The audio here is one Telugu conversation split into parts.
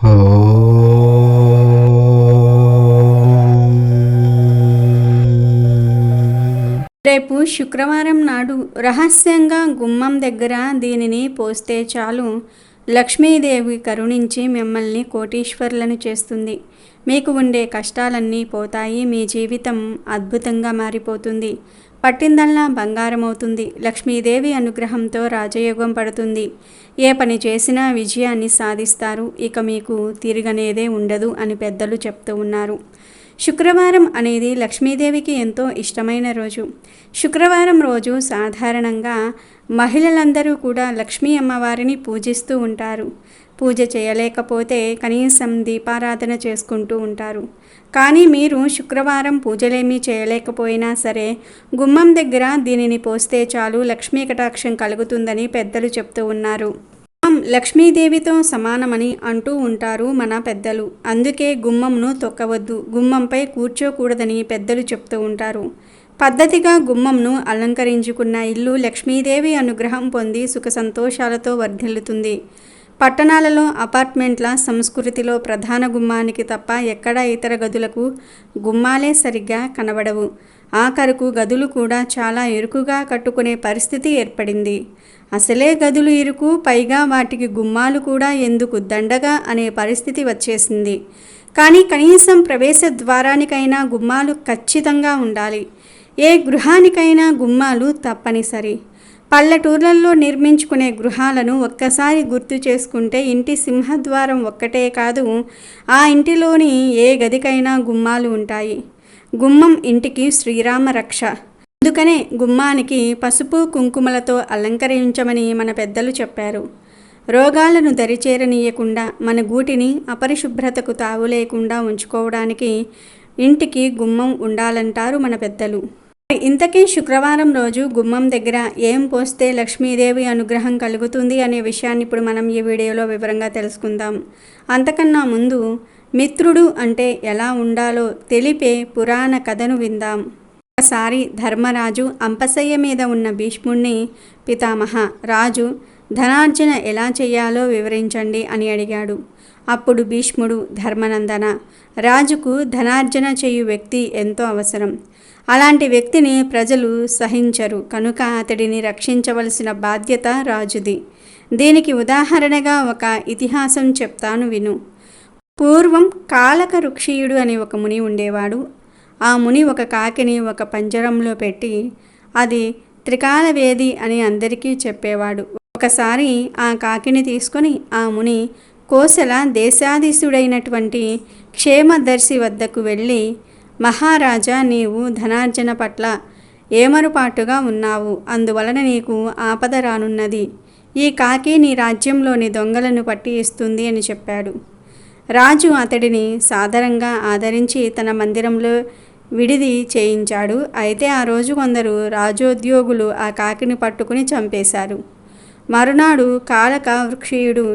రేపు శుక్రవారం నాడు రహస్యంగా గుమ్మం దగ్గర దీనిని పోస్తే చాలు, లక్ష్మీదేవి కరుణించి మిమ్మల్ని కోటీశ్వరులను చేస్తుంది. మీకు ఉండే కష్టాలన్నీ పోతాయి. మీ జీవితం అద్భుతంగా మారిపోతుంది. పట్టిందల్లా బంగారం అవుతుంది. లక్ష్మీదేవి అనుగ్రహంతో రాజయోగం పడుతుంది. ఏ పని చేసినా విజయాన్ని సాధిస్తారు. ఇక మీకు తిరగనేదే ఉండదు అని పెద్దలు చెప్తూ ఉన్నారు. శుక్రవారం అనేది లక్ష్మీదేవికి ఎంతో ఇష్టమైన రోజు. శుక్రవారం రోజు సాధారణంగా మహిళలందరూ కూడా లక్ష్మీ అమ్మవారిని పూజిస్తూ ఉంటారు. పూజ చేయలేకపోతే కనీసం దీపారాధన చేసుకుంటూ ఉంటారు. కానీ మీరు శుక్రవారం పూజలేమీ చేయలేకపోయినా సరే, గుమ్మం దగ్గర దీనిని పోస్తే చాలు లక్ష్మీ కటాక్షం కలుగుతుందని పెద్దలు చెప్తూ ఉన్నారు. లక్ష్మీదేవితో సమానమని అంటూ ఉంటారు మన పెద్దలు. అందుకే గుమ్మంను తొక్కవద్దు, గుమ్మంపై కూర్చోకూడదని పెద్దలు చెప్తూ ఉంటారు. పద్ధతిగా గుమ్మంను అలంకరించుకున్న ఇల్లు లక్ష్మీదేవి అనుగ్రహం పొంది సుఖ సంతోషాలతో వర్ధిల్లుతుంది. పట్టణాలలో అపార్ట్మెంట్ల సంస్కృతిలో ప్రధాన గుమ్మానికి తప్ప ఎక్కడా ఇతర గదులకు గుమ్మాలే సరిగ్గా కనబడవు. ఆఖరుకు గదులు కూడా చాలా ఇరుకుగా కట్టుకునే పరిస్థితి ఏర్పడింది. అసలే గదులు ఇరుకు, పైగా వాటికి గుమ్మాలు కూడా ఎందుకు దండగా అనే పరిస్థితి వచ్చేసింది. కానీ కనీసం ప్రవేశ ద్వారానికైనా గుమ్మాలు ఖచ్చితంగా ఉండాలి. ఏ గృహానికైనా గుమ్మాలు తప్పనిసరి. పల్లెటూర్లలో నిర్మించుకునే గృహాలను ఒక్కసారి గుర్తు చేసుకుంటే ఇంటి సింహద్వారం ఒక్కటే కాదు, ఆ ఇంటిలోని ఏ గదికైనా గుమ్మాలు ఉంటాయి. గుమ్మం ఇంటికి శ్రీరామ రక్ష. అందుకనే గుమ్మానికి పసుపు కుంకుమలతో అలంకరించమని మన పెద్దలు చెప్పారు. రోగాలను దరిచేరనీయకుండా, మన గూటిని అపరిశుభ్రతకు తావు లేకుండా ఉంచుకోవడానికి ఇంటికి గుమ్మం ఉండాలంటారు మన పెద్దలు. ఇంతకీ శుక్రవారం రోజు గుమ్మం దగ్గర ఏం పోస్తే లక్ష్మీదేవి అనుగ్రహం కలుగుతుంది అనే విషయాన్ని ఇప్పుడు మనం ఈ వీడియోలో వివరంగా తెలుసుకుందాం. అంతకన్నా ముందు మిత్రుడు అంటే ఎలా ఉండాలో తెలిపే పురాణ కథను విందాం. ఒకసారి ధర్మరాజు అంపశయ్య మీద ఉన్న భీష్ముడిని, పితామహ రాజు ధనార్జన ఎలా చేయాలో వివరించండి అని అడిగాడు. అప్పుడు భీష్ముడు, ధర్మనందన, రాజుకు ధనార్జన చేయు వ్యక్తి ఎంతో అవసరం. అలాంటి వ్యక్తిని ప్రజలు సహించరు కనుక అతడిని రక్షించవలసిన బాధ్యత రాజుది. దీనికి ఉదాహరణగా ఒక ఇతిహాసం చెప్తాను విను. పూర్వం కాలక ఋక్షీయుడు అనే ఒక ముని ఉండేవాడు. ఆ ముని ఒక కాకిని ఒక పంజరంలో పెట్టి అది త్రికాలవేది అని అందరికీ చెప్పేవాడు. ఒకసారి ఆ కాకిని తీసుకొని ఆ ముని కోసల దేశాధీశుడైనటువంటి క్షేమదర్శి వద్దకు వెళ్ళి, మహారాజా, నీవు ధనార్జన పట్ల ఏమరుపాటుగా ఉన్నావు, అందువలన నీకు ఆపద రానున్నది. ఈ కాకి నీ రాజ్యంలోని దొంగలను పట్టి ఇస్తుంది అని చెప్పాడు. రాజు అతడిని సాదరంగా ఆదరించి తన మందిరంలో విడిది చేయించాడు. అయితే ఆ రోజు కొందరు రాజోద్యోగులు ఆ కాకిని పట్టుకుని చంపేశారు. మరునాడు కాలక వృక్షీయుడు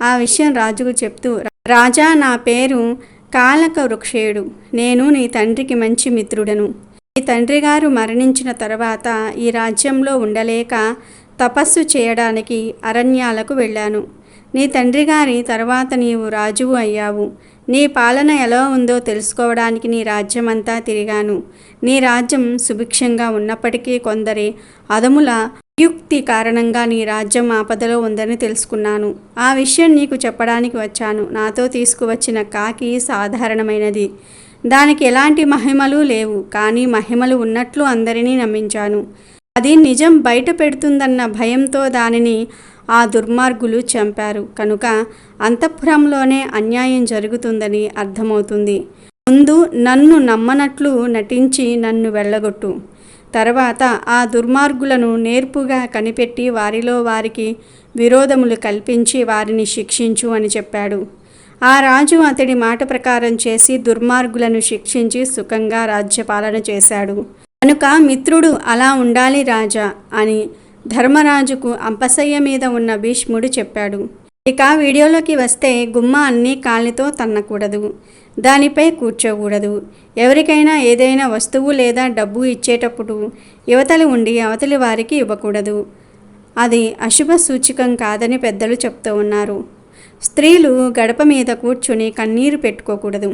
ఆ విషయం రాజుకు చెప్తూ, రాజా, నా పేరు కాలక వృక్షేయుడు. నేను నీ తండ్రికి మంచి మిత్రుడను. నీ తండ్రి గారు మరణించిన తర్వాత ఈ రాజ్యంలో ఉండలేక తపస్సు చేయడానికి అరణ్యాలకు వెళ్ళాను. నీ తండ్రి గారి తర్వాత నీవు రాజువు అయ్యావు. నీ పాలన ఎలా ఉందో తెలుసుకోవడానికి నీ రాజ్యమంతా తిరిగాను. నీ రాజ్యం సుభిక్షంగా ఉన్నప్పటికీ కొందరి అదముల యుక్తి కారణంగా నీ రాజ్యం ఆపదలో ఉందని తెలుసుకున్నాను. ఆ విషయం నీకు చెప్పడానికి వచ్చాను. నాతో తీసుకువచ్చిన కాకి సాధారణమైనది. దానికి ఎలాంటి మహిమలు లేవు. కానీ మహిమలు ఉన్నట్లు అందరినీ నమ్మించాను. అది నిజం బయట పెడుతుందన్న భయంతో దానిని ఆ దుర్మార్గులు చంపారు. కనుక అంతఃపురంలోనే అన్యాయం జరుగుతుందని అర్థమవుతుంది. ముందు నన్ను నమ్మనట్లు నటించి నన్ను వెళ్ళగొట్టు. తర్వాత ఆ దుర్మార్గులను నేర్పుగా కనిపెట్టి వారిలో వారికి విరోధములు కల్పించి వారిని శిక్షించు అని చెప్పాడు. ఆ రాజు అతడి మాట ప్రకారం చేసి దుర్మార్గులను శిక్షించి సుఖంగా రాజ్యపాలన చేశాడు. కనుక మిత్రుడు అలా ఉండాలి రాజా అని ధర్మరాజుకు అంపశయ్య మీద ఉన్న భీష్ముడు చెప్పాడు. ఇక వీడియోలోకి వస్తే, గుమ్మ అన్నీ కాలితో తన్నకూడదు, దానిపై కూర్చోకూడదు. ఎవరికైనా ఏదైనా వస్తువు లేదా డబ్బు ఇచ్చేటప్పుడు యువతలు ఉండి అవతలి వారికి ఇవ్వకూడదు. అది అశుభ సూచకం కాదని పెద్దలు చెప్తూ ఉన్నారు. స్త్రీలు గడప మీద కూర్చుని కన్నీరు పెట్టుకోకూడదు.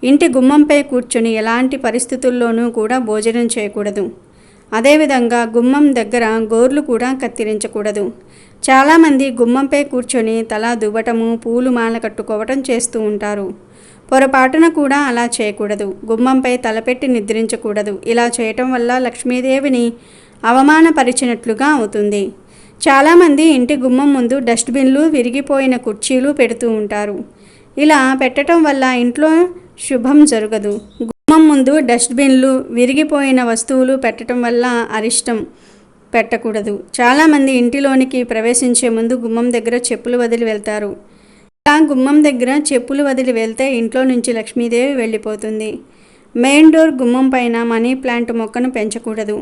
ఇంటి గుమ్మంపై కూర్చుని ఎలాంటి పరిస్థితుల్లోనూ కూడా భోజనం చేయకూడదు. అదేవిధంగా గుమ్మం దగ్గర గోర్లు కూడా కత్తిరించకూడదు. చాలామంది గుమ్మంపై కూర్చొని తల దువ్వటము, పూలు మాల కట్టుకోవటం చేస్తూ ఉంటారు. పొరపాటున కూడా అలా చేయకూడదు. గుమ్మంపై తలపెట్టి నిద్రించకూడదు. ఇలా చేయటం వల్ల లక్ష్మీదేవిని అవమానపరిచినట్లుగా అవుతుంది. చాలామంది ఇంటి గుమ్మం ముందు డస్ట్బిన్లు, విరిగిపోయిన కుర్చీలు పెడుతూ ఉంటారు. ఇలా పెట్టడం వల్ల ఇంట్లో శుభం జరగదు. గుమ్మం ముందు డస్ట్బిన్లు, విరిగిపోయిన వస్తువులు పెట్టడం వల్ల అరిష్టం పెట్టకూడదు. చాలామంది ఇంటిలోనికి ప్రవేశించే ముందు గుమ్మం దగ్గర చెప్పులు వదిలి వెళ్తారు. ఇలా గుమ్మం దగ్గర చెప్పులు వదిలి వెళ్తే ఇంట్లో నుంచి లక్ష్మీదేవి వెళ్ళిపోతుంది. మెయిన్ డోర్ గుమ్మం పైన మనీ ప్లాంట్ మొక్కను పెంచకూడదు.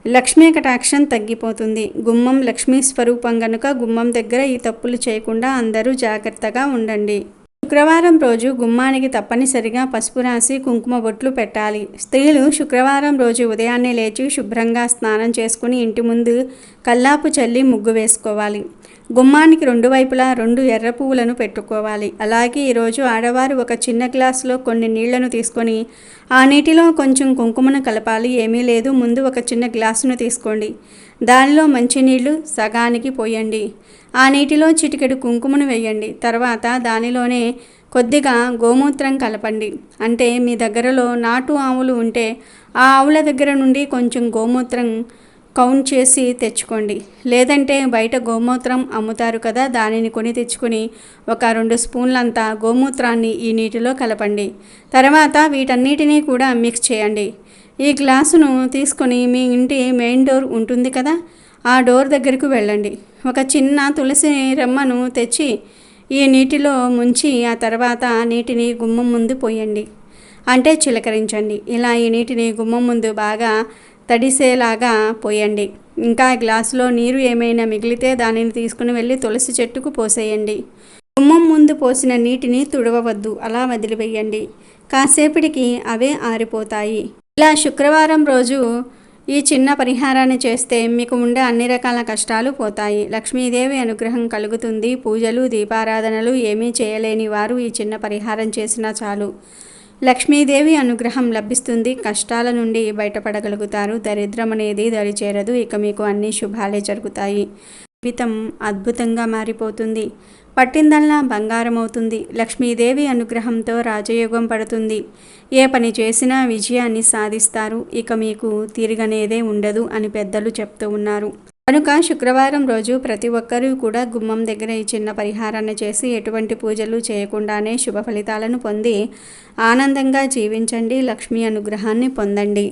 లక్ష్మీ కటాక్షం తగ్గిపోతుంది. గుమ్మం లక్ష్మీ స్వరూపం గనుక గుమ్మం దగ్గర ఈ తప్పులు చేయకుండా అందరూ జాగ్రత్తగా ఉండండి. శుక్రవారం రోజు గుమ్మానికి తప్పనిసరిగా పసుపు రాసి కుంకుమ బొట్లు పెట్టాలి. స్త్రీలు శుక్రవారం రోజు ఉదయాన్నే లేచి శుభ్రంగా స్నానం చేసుకుని ఇంటి ముందు కల్లాపు చల్లి ముగ్గు వేసుకోవాలి. గుమ్మానికి 2 వైపులా 2 ఎర్ర పువ్వులను పెట్టుకోవాలి. అలాగే ఈరోజు ఆడవారు ఒక చిన్న గ్లాసులో కొన్ని నీళ్లను తీసుకొని ఆ నీటిలో కొంచెం కుంకుమను కలపాలి. ఏమీ లేదు, ముందు ఒక చిన్న గ్లాసును తీసుకోండి. దానిలో మంచినీళ్లు సగానికి పోయండి. ఆ నీటిలో చిటికెడు కుంకుమను వేయండి. తర్వాత దానిలోనే కొద్దిగా గోమూత్రం కలపండి. అంటే మీ దగ్గరలో నాటు ఆవులు ఉంటే ఆ ఆవుల దగ్గర నుండి కొంచెం గోమూత్రం కౌంట్ చేసి తెచ్చుకోండి. లేదంటే బయట గోమూత్రం అమ్ముతారు కదా, దానిని కొని తెచ్చుకొని ఒక 2 స్పూన్లంతా గోమూత్రాన్ని ఈ నీటిలో కలపండి. తర్వాత వీటన్నిటినీ కూడా మిక్స్ చేయండి. ఈ గ్లాసును తీసుకొని మీ ఇంటి మెయిన్ డోర్ ఉంటుంది కదా, ఆ డోర్ దగ్గరకు వెళ్ళండి. ఒక చిన్న తులసి రెమ్మను తెచ్చి ఈ నీటిలో ముంచి ఆ తర్వాత నీటిని గుమ్మం ముందు పోయండి. అంటే చిలకరించండి. ఇలా ఈ నీటిని గుమ్మం ముందు బాగా తడిసేలాగా పోయండి. ఇంకా గ్లాసులో నీరు ఏమైనా మిగిలితే దానిని తీసుకుని వెళ్ళి తులసి చెట్టుకు పోసేయండి. గుమ్మం ముందు పోసిన నీటిని తుడవవద్దు, అలా వదిలివేయండి. కాసేపటికి అవే ఆరిపోతాయి. ఇలా శుక్రవారం రోజు ఈ చిన్న పరిహారాన్ని చేస్తే మీకు ఉండే అన్ని రకాల కష్టాలు పోతాయి. లక్ష్మీదేవి అనుగ్రహం కలుగుతుంది. పూజలు, దీపారాధనలు ఏమీ చేయలేని వారు ఈ చిన్న పరిహారం చేసినా చాలు. లక్ష్మీదేవి అనుగ్రహం లభిస్తుంది. కష్టాల నుండి బయటపడగలుగుతారు. దరిద్రం అనేది దరిచేరదు. ఇక మీకు అన్ని శుభాలే జరుగుతాయి. జీవితం అద్భుతంగా మారిపోతుంది. పట్టిందల్లా బంగారం అవుతుంది. లక్ష్మీదేవి అనుగ్రహంతో రాజయోగం పడుతుంది. ఏ పని చేసినా విజయాన్ని సాధిస్తారు. ఇక మీకు తిరగనేదే ఉండదు అని పెద్దలు చెప్తూ ఉన్నారు. కనుక శుక్రవారం రోజు ప్రతి ఒక్కరూ కూడా గుమ్మం దగ్గర ఈ చిన్న పరిహారాన్ని చేసి ఎటువంటి పూజలు చేయకుండానే శుభ ఫలితాలను పొంది ఆనందంగా జీవించండి. లక్ష్మీ అనుగ్రహాన్ని పొందండి.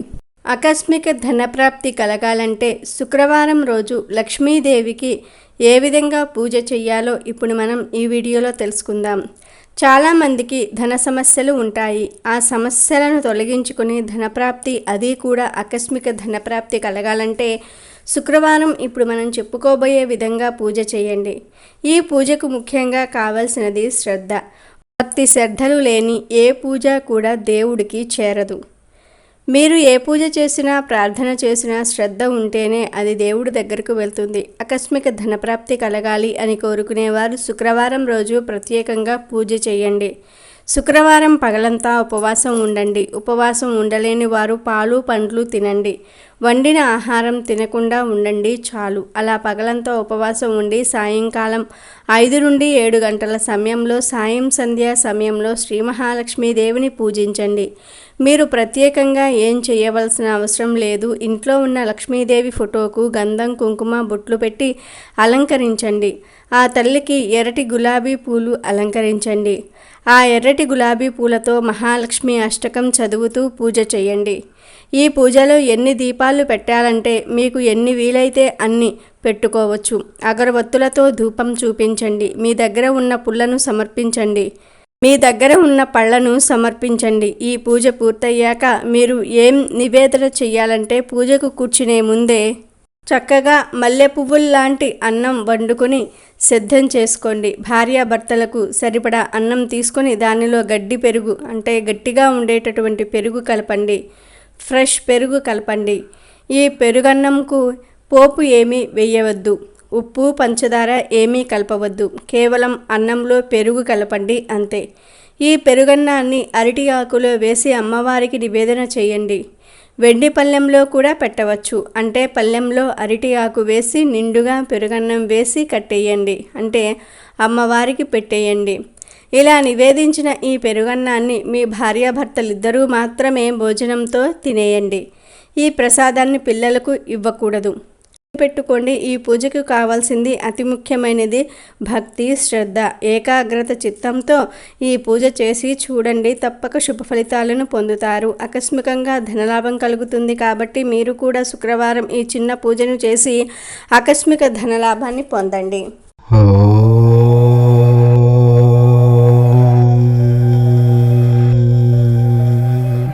ఆకస్మిక ధనప్రాప్తి కలగాలంటే శుక్రవారం రోజు లక్ష్మీదేవికి ఏ విధంగా పూజ చేయాలో ఇప్పుడు మనం ఈ వీడియోలో తెలుసుకుందాం. చాలామందికి ధన సమస్యలు ఉంటాయి. ఆ సమస్యలను తొలగించుకుని ధనప్రాప్తి, అది కూడా ఆకస్మిక ధనప్రాప్తి కలగాలంటే శుక్రవారం ఇప్పుడు మనం చెప్పుకోబోయే విధంగా పూజ చేయండి. ఈ పూజకు ముఖ్యంగా కావాల్సినది శ్రద్ధ. భక్తి శ్రద్ధలు లేని ఏ పూజ కూడా దేవుడికి చేరదు. మీరు ఏ పూజ చేసినా, ప్రార్థన చేసినా శ్రద్ధ ఉంటేనే అది దేవుడి దగ్గరకు వెళ్తుంది. ఆకస్మిక ధనప్రాప్తి కలగాలి అని కోరుకునేవారు శుక్రవారం రోజు ప్రత్యేకంగా పూజ చేయండి. శుక్రవారం పగలంతా ఉపవాసం ఉండండి. ఉపవాసం ఉండలేని వారు పాలు, పండ్లు తినండి. వండిన ఆహారం తినకుండా ఉండండి చాలు. అలా పగలంతా ఉపవాసం ఉండి సాయంకాలం 5 నుండి 7 గంటల సమయంలో, సాయం సంధ్యా సమయంలో శ్రీ మహాలక్ష్మీదేవిని పూజించండి. మీరు ప్రత్యేకంగా ఏం చేయవలసిన అవసరం లేదు. ఇంట్లో ఉన్న లక్ష్మీదేవి ఫోటోకు గంధం, కుంకుమ బొట్లు పెట్టి అలంకరించండి. ఆ తల్లికి ఎర్రటి గులాబీ పూలు అలంకరించండి. ఆ ఎర్రటి గులాబీ పూలతో మహాలక్ష్మి అష్టకం చదువుతూ పూజ చేయండి. ఈ పూజలో ఎన్ని దీపాలు పెట్టాలంటే మీకు ఎన్ని వీలైతే అన్ని పెట్టుకోవచ్చు. అగరవత్తులతో ధూపం చూపించండి. మీ దగ్గర ఉన్న పుల్లను సమర్పించండి. మీ దగ్గర ఉన్న పళ్ళను సమర్పించండి. ఈ పూజ పూర్తయ్యాక మీరు ఏం నివేదన చెయ్యాలంటే పూజకు కూర్చునే ముందే చక్కగా మల్లె పువ్వుల్లాంటి అన్నం వండుకొని సిద్ధం చేసుకోండి. భార్యాభర్తలకు సరిపడా అన్నం తీసుకొని దానిలో గడ్డి పెరుగు, అంటే గట్టిగా ఉండేటటువంటి పెరుగు కలపండి. ఫ్రెష్ పెరుగు కలపండి. ఈ పెరుగన్నంకు పోపు ఏమీ వేయవద్దు. ఉప్పు పంచదార ఏమీ కలపవద్దు. కేవలం అన్నంలో పెరుగు కలపండి అంతే. ఈ పెరుగన్నాన్ని అరటి ఆకులో వేసి అమ్మవారికి నివేదన చేయండి. వెండి పళ్ళెంలో కూడా పెట్టవచ్చు. అంటే పళ్ళెంలో అరటి ఆకు వేసి నిండుగా పెరుగన్నం వేసి కట్టేయండి. అంటే అమ్మవారికి పెట్టేయండి. ఇలా నివేదించిన ఈ పెరుగన్నాన్ని మీ భార్యాభర్తలిద్దరూ మాత్రమే భోజనంతో తినేయండి. ఈ ప్రసాదాన్ని పిల్లలకు ఇవ్వకూడదు. పెట్టుకోండి. ఈ పూజకు కావాల్సింది అతి ముఖ్యమైనది భక్తి, శ్రద్ధ, ఏకాగ్రత చిత్తంతో ఈ పూజ చేసి చూడండి. తప్పక శుభ ఫలితాలను పొందుతారు. ఆకస్మికంగా ధనలాభం కలుగుతుంది. కాబట్టి మీరు కూడా శుక్రవారం ఈ చిన్న పూజను చేసి ఆకస్మిక ధనలాభాన్ని పొందండి.